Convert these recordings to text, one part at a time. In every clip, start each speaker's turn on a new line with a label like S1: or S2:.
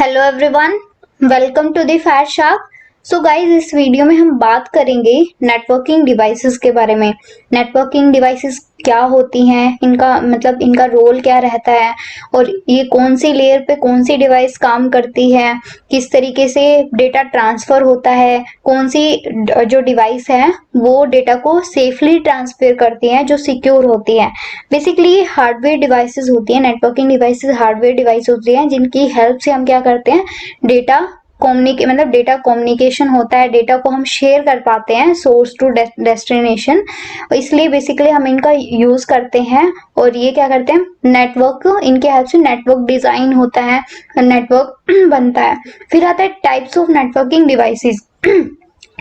S1: Hello everyone, welcome to the fat shark. So guys, इस video में हम बात करेंगे नेटवर्किंग डिवाइसेस के बारे में। नेटवर्किंग डिवाइसेस क्या होती हैं, इनका रोल क्या रहता है और ये कौन सी लेयर पे कौन सी डिवाइस काम करती है, किस तरीके से डेटा ट्रांसफर होता है, कौन सी जो डिवाइस है वो डेटा को सेफली ट्रांसफर करती है, जो सिक्योर होती है। बेसिकली ये हार्डवेयर डिवाइसेस होती है। नेटवर्किंग डिवाइसेस हार्डवेयर डिवाइस होती है जिनकी हेल्प से हम क्या करते हैं, डेटा डेटा कम्युनिकेशन होता है, डेटा को हम शेयर कर पाते हैं सोर्स टू डेस्टिनेशन। इसलिए बेसिकली हम इनका यूज करते हैं और ये क्या करते हैं, नेटवर्क, इनके हेल्प से नेटवर्क डिजाइन होता है, नेटवर्क बनता है। फिर आता है types of networking devices.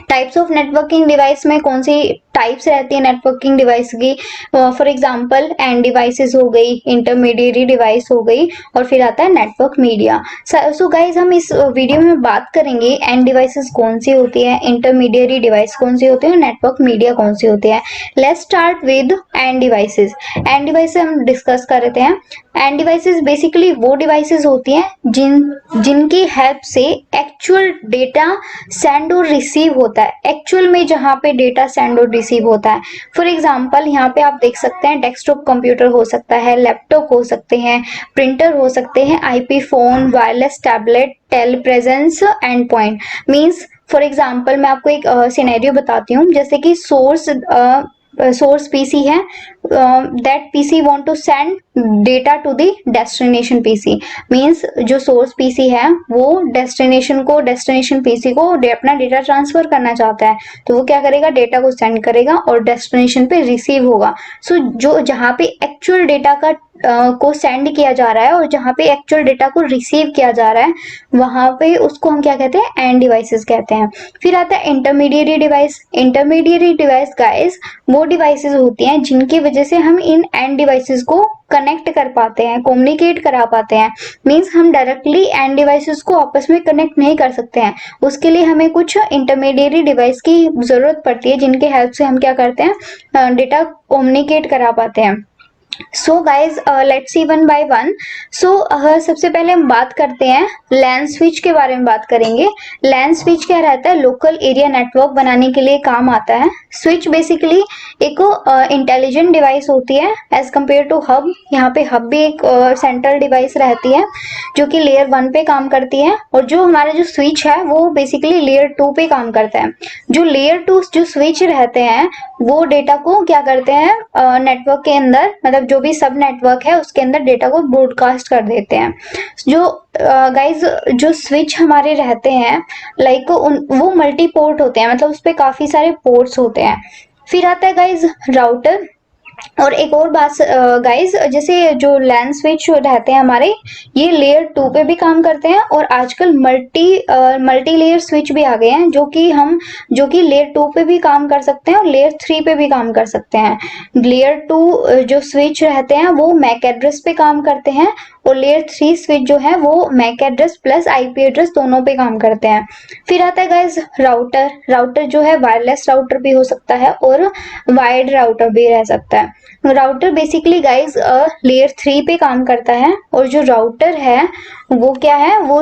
S1: Types of networking device में कौन सी टाइप्स रहती है नेटवर्किंग डिवाइस की? फॉर एग्जांपल एंड डिवाइसेस हो गई, इंटरमीडिएरी डिवाइस हो गई, और फिर आता है नेटवर्क मीडिया। सो गाइज, हम इस वीडियो में बात करेंगे एंड डिवाइसेस कौन सी होती है, इंटरमीडिएरी डिवाइस कौन सी होती है, नेटवर्क मीडिया कौन सी होती है। Let's start with end devices. End devices हम डिस्कस कर रहे हैं। एंड डिवाइसेस बेसिकली वो डिवाइसेस होती हैं जिनकी हेल्प से एक्चुअल डेटा सेंड और रिसीव होता है। एक्चुअल में जहाँ पे डेटा सेंड और रिसीव होता है। फॉर एग्जांपल यहाँ पे आप देख सकते हैं, डेस्कटॉप कंप्यूटर हो सकता है, लैपटॉप हो सकते हैं, प्रिंटर हो सकते हैं, IP phone, wireless tablet, telepresence endpoint. Means for example मैं आपको एक सिनेरियो बताती हूँ। जैसे कि सोर्स पीसी है, that PC want to send data to the destination PC. Means जो सोर्स पीसी है वो डेस्टिनेशन पीसी को अपना डेटा ट्रांसफर करना चाहता है, तो वो क्या करेगा, डेटा को सेंड करेगा और डेस्टिनेशन पे रिसीव होगा। सो जो जहाँ पे एक्चुअल डेटा को सेंड किया जा रहा है और जहाँ पे एक्चुअल डेटा को रिसीव किया जा रहा है, वहां पे उसको हम क्या कहते हैं, एंड डिवाइसेस कहते हैं। फिर आता है intermediary device. Intermediary device guys वो डिवाइसेस होती हैं जिनकी वजह से हम इन एंड डिवाइसेस को कनेक्ट कर पाते हैं, कम्युनिकेट करा पाते हैं। मींस हम डायरेक्टली एंड डिवाइसेस को आपस में कनेक्ट नहीं कर सकते हैं, उसके लिए हमें कुछ इंटरमीडिएरी डिवाइस की जरूरत पड़ती है जिनके हेल्प से हम क्या करते हैं, डेटा कम्युनिकेट करा पाते हैं। So guys, let's see one by one. So सबसे पहले हम बात करते हैं लैन स्विच के बारे में बात करेंगे। लैन स्विच क्या रहता है, लोकल एरिया नेटवर्क बनाने के लिए काम आता है। स्विच बेसिकली एक इंटेलिजेंट डिवाइस होती है एज कम्पेयर टू हब। यहाँ पे हब भी एक सेंट्रल डिवाइस रहती है जो कि लेयर 1 पे काम करती है, और जो हमारा जो स्विच है वो बेसिकली लेयर 2 पे काम करता है। जो लेयर 2 जो स्विच रहते हैं वो डेटा को क्या करते हैं, नेटवर्क के अंदर, मतलब जो भी सब नेटवर्क है उसके अंदर डेटा को ब्रॉडकास्ट कर देते हैं। जो गाइज जो स्विच हमारे रहते हैं, लाइक वो मल्टी पोर्ट होते हैं, मतलब उस पे काफी सारे पोर्ट्स होते हैं। फिर आता है गाइज राउटर। और एक और बात गाइज, जैसे जो लैन स्विच रहते हैं हमारे, ये लेयर 2 पे भी काम करते हैं, और आजकल मल्टी लेयर स्विच भी आ गए हैं जो कि लेयर 2 पे भी काम कर सकते हैं और लेयर 3 पे भी काम कर सकते हैं। लेयर 2 जो स्विच रहते हैं वो मैक एड्रेस पे काम करते हैं, और लेयर 3 स्विच जो है वो MAC address plus IP address दोनों पे काम करते हैं। फिर आता है गाइज राउटर। राउटर जो है वायरलेस राउटर भी हो सकता है और वायर्ड राउटर भी रह सकता है। राउटर बेसिकली गाइज लेयर 3 पे काम करता है, और जो राउटर है वो क्या है, वो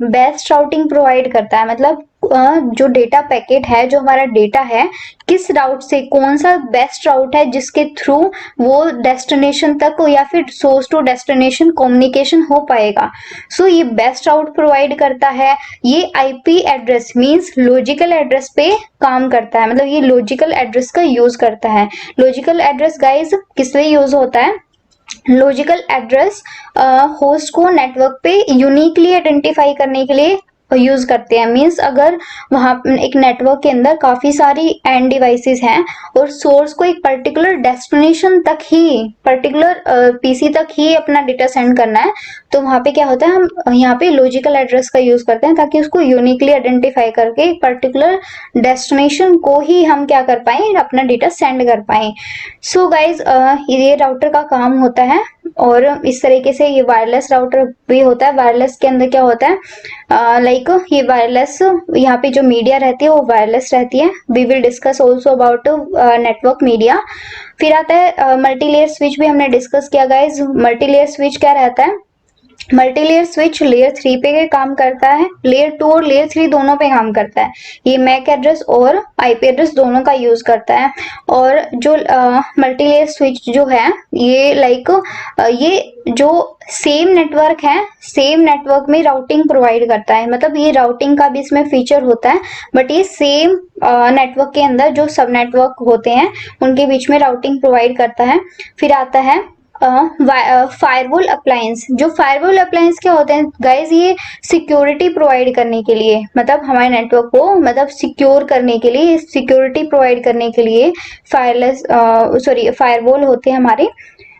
S1: बेस्ट राउटिंग प्रोवाइड करता है। मतलब जो डेटा पैकेट है, जो हमारा डेटा है, किस राउट से, कौन सा बेस्ट राउट है जिसके थ्रू वो डेस्टिनेशन तक या फिर सोर्स टू डेस्टिनेशन कम्युनिकेशन हो पाएगा। सो ये बेस्ट राउट प्रोवाइड करता है। ये IP address means logical address पे काम करता है, मतलब ये लॉजिकल एड्रेस का यूज करता है। लॉजिकल एड्रेस गाइज किस लिए यूज होता है? लॉजिकल एड्रेस होस्ट को नेटवर्क पे यूनिकली आइडेंटिफाई करने के लिए यूज करते हैं। मींस अगर वहां एक नेटवर्क के अंदर काफी सारी एंड डिवाइसेस हैं और सोर्स को एक पर्टिकुलर डेस्टिनेशन तक ही, पर्टिकुलर पीसी तक ही अपना डेटा सेंड करना है, तो वहां पे क्या होता है, हम यहाँ पे लॉजिकल एड्रेस का यूज करते हैं ताकि उसको यूनिकली आइडेंटिफाई करके एक पर्टिकुलर डेस्टिनेशन को ही हम क्या कर पाए, अपना डेटा सेंड कर पाए। सो गाइज, ये राउटर का काम होता है, और इस तरीके से ये वायरलेस राउटर भी होता है। वायरलेस के अंदर क्या होता है, लाइक ये वायरलेस, यहाँ पे जो मीडिया रहती है वो वायरलेस रहती है। We will discuss also about network media. फिर आता है मल्टीलेयर स्विच, भी हमने डिस्कस किया गाइज। मल्टीलेयर स्विच क्या रहता है, मल्टीलेयर स्विच लेयर 3 पे काम करता है, लेयर 2 और लेयर 3 दोनों पे काम करता है। ये मैक एड्रेस और आईपी एड्रेस दोनों का यूज करता है। और जो मल्टीलेयर स्विच जो है ये ये जो सेम नेटवर्क है, सेम नेटवर्क में राउटिंग प्रोवाइड करता है। मतलब ये राउटिंग का भी इसमें फीचर होता है, बट ये सेम नेटवर्क के अंदर जो सब नेटवर्क होते हैं उनके बीच में राउटिंग प्रोवाइड करता है। फिर आता है फायरवॉल अप्लायंस। जो फायरवॉल अप्लायंस क्या होते हैं गाइज, ये सिक्योरिटी प्रोवाइड करने के लिए, मतलब हमारे नेटवर्क को मतलब सिक्योर करने के लिए, सिक्योरिटी प्रोवाइड करने के लिए फायरवॉल होते हैं हमारे।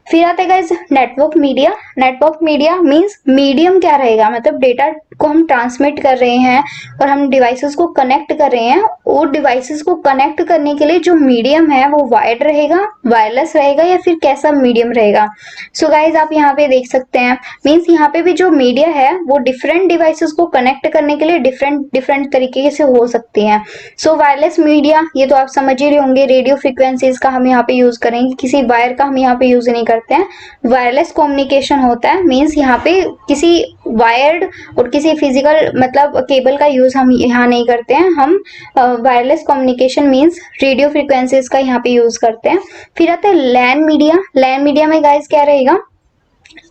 S1: फिर आता है guys network media. Network media means medium क्या रहेगा, मतलब डेटा को हम ट्रांसमिट कर रहे हैं और हम डिवाइसेस को कनेक्ट कर रहे हैं, और डिवाइसेस को कनेक्ट करने के लिए जो मीडियम है वो वायर्ड रहेगा, वायरलेस रहेगा, या फिर कैसा मीडियम रहेगा। सो गाइज आप यहाँ पे देख सकते हैं, मींस यहाँ पे भी जो मीडिया है वो डिफरेंट डिवाइसेस को कनेक्ट करने के लिए डिफरेंट डिफरेंट तरीके से हो सकती है। सो वायरलेस मीडिया ये तो आप समझ ही रहे होंगे, रेडियो फ्रिक्वेंसीज का हम यहाँ पे यूज करेंगे, किसी वायर का हम यहाँ पे यूज नहीं करते हैं। वायरलेस कम्युनिकेशन होता है, मींस यहाँ पे किसी वायर्ड और किसी फिजिकल मतलब केबल का यूज हम यहाँ नहीं करते हैं। हम wireless communication means radio frequencies का यहाँ पे यूज करते हैं। फिर आता है लैन मीडिया। लैन मीडिया में गाइस क्या रहेगा,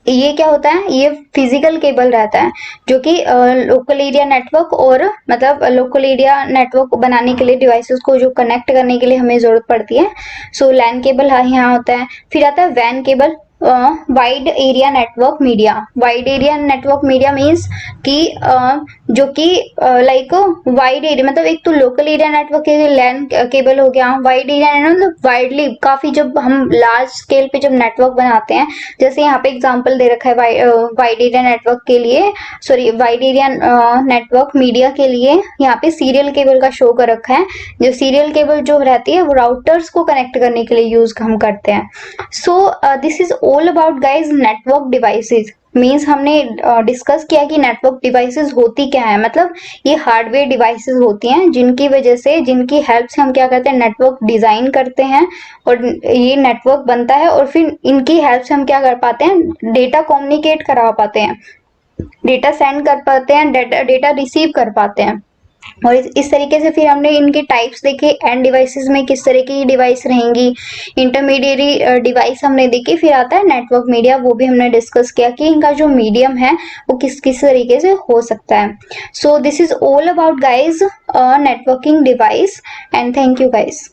S1: ये क्या होता है, ये फिजिकल केबल रहता है जो कि लोकल एरिया नेटवर्क और मतलब लोकल एरिया नेटवर्क बनाने के लिए डिवाइसेस को जो कनेक्ट करने के लिए हमें जरूरत पड़ती है। सो लैन केबल यहाँ होता है। फिर आता है वैन cable. Wide area network media. Wide area network media means कि जो कि लाइक वाइड एरिया, मतलब एक तो लोकल एरिया नेटवर्क के लिए लैन केबल हो गया, वाइड एरिया मतलब वाइडली काफी, जब हम लार्ज स्केल पे जब नेटवर्क बनाते हैं, जैसे यहाँ पे एग्जांपल दे रखा है वाइड एरिया नेटवर्क के लिए, sorry wide area network media के लिए यहाँ पे सीरियल केबल का शो कर रखा है। जो सीरियल केबल जो रहती है वो राउटर्स को कनेक्ट करने के लिए यूज हम करते हैं। So this is all about guys network devices. Means हमने डिस्कस किया कि नेटवर्क डिवाइसेस होती क्या है, मतलब ये हार्डवेयर डिवाइसेस होती हैं जिनकी वजह से, जिनकी हेल्प से हम क्या करते हैं, नेटवर्क डिजाइन करते हैं और ये नेटवर्क बनता है, और फिर इनकी हेल्प से हम क्या कर पाते हैं, डेटा कम्युनिकेट करा पाते हैं, डेटा सेंड कर पाते हैं, डेटा रिसीव कर पाते हैं। और इस तरीके से फिर हमने इनके टाइप्स देखे, एंड डिवाइसेस में किस तरह की डिवाइस रहेंगी, इंटरमीडिएरी डिवाइस हमने देखी। फिर आता है नेटवर्क मीडिया, वो भी हमने डिस्कस किया कि इनका जो मीडियम है वो किस किस तरीके से हो सकता है। So this is all about guys networking device, and thank you guys.